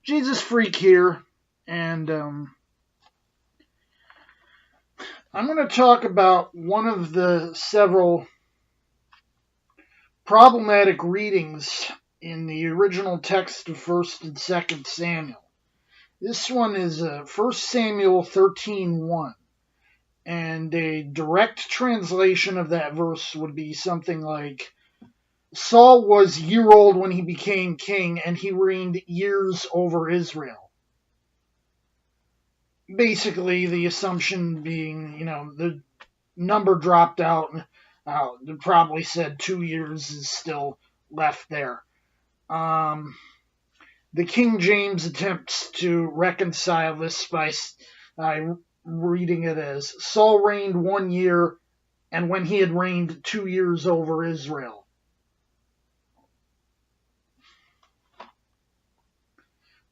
Jesus Freak here, and I'm going to talk about one of the several problematic readings in the original text of 1st and 2nd Samuel. This one is 1 Samuel 13:1, and a direct translation of that verse would be something like, Saul was a year old when he became king, and he reigned years over Israel. Basically, the assumption being, the number dropped out. They probably said 2 years is still left there. The King James attempts to reconcile this by reading it as Saul reigned 1 year, and when he had reigned 2 years over Israel.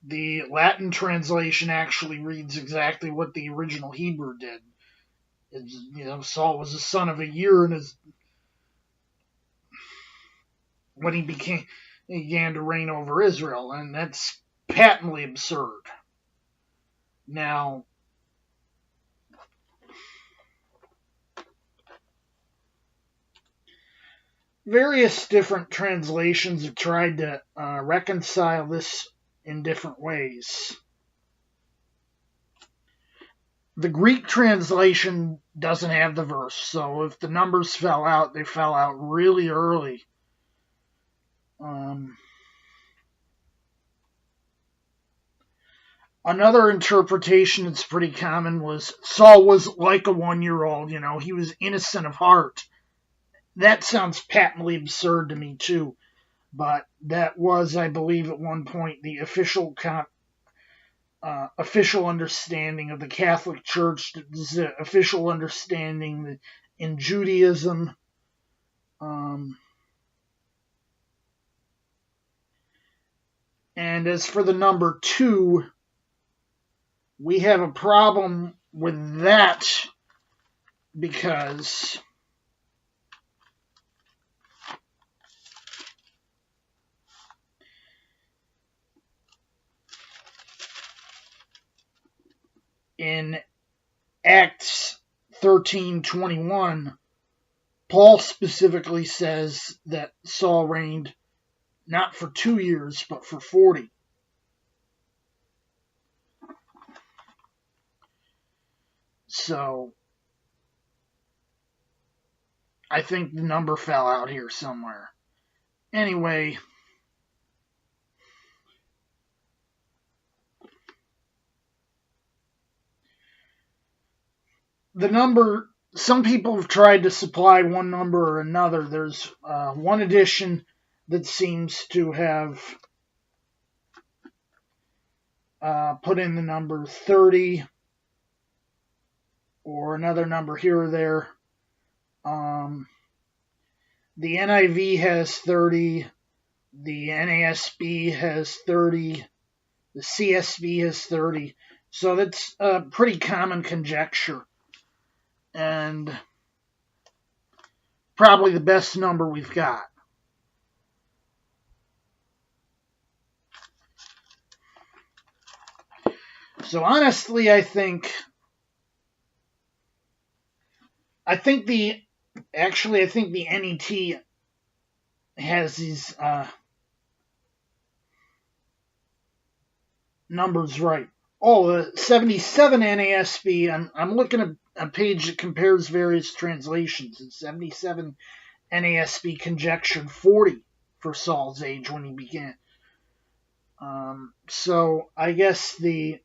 The Latin translation actually reads exactly what the original Hebrew did. Saul was a son of a year when he began to reign over Israel, and that's patently absurd. Now, various different translations have tried to reconcile this in different ways. The Greek translation doesn't have the verse, so if the numbers fell out, they fell out really early. Another interpretation that's pretty common was Saul was like a 1-year-old, he was innocent of heart. That sounds patently absurd to me too, but that was, I believe, at one point the official understanding of the Catholic Church, the official understanding in Judaism. And as for the number 2, we have a problem with that because in Acts 13:21, Paul specifically says that Saul reigned not for 2 years, but for 40. So, I think the number fell out here somewhere. Anyway, the number, some people have tried to supply one number or another. There's one edition that seems to have put in the number 30 or another number here or there. The NIV has 30, the NASB has 30, the CSB has 30. So that's a pretty common conjecture. And probably the best number we've got. So honestly, I think the NET has these numbers right. Oh, the 77 NASB, I'm looking at a page that compares various translations, and 77 NASB conjectured 40 for Saul's age when he began. So I guess the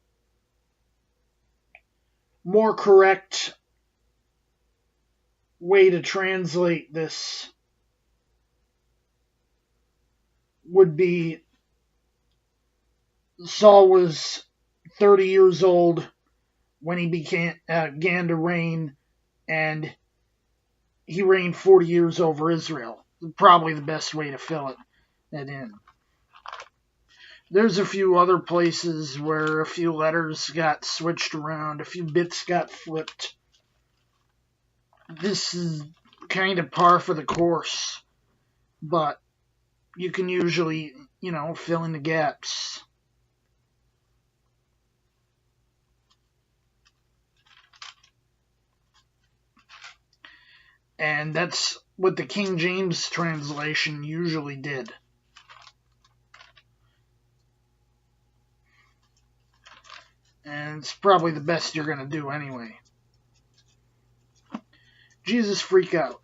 more correct way to translate this would be Saul was 30 years old when he began to reign, and he reigned 40 years over Israel. Probably the best way to fill it in. There's a few other places where a few letters got switched around, a few bits got flipped. This is kind of par for the course, but you can usually, fill in the gaps. And that's what the King James translation usually did. And it's probably the best you're going to do anyway. Jesus freak out.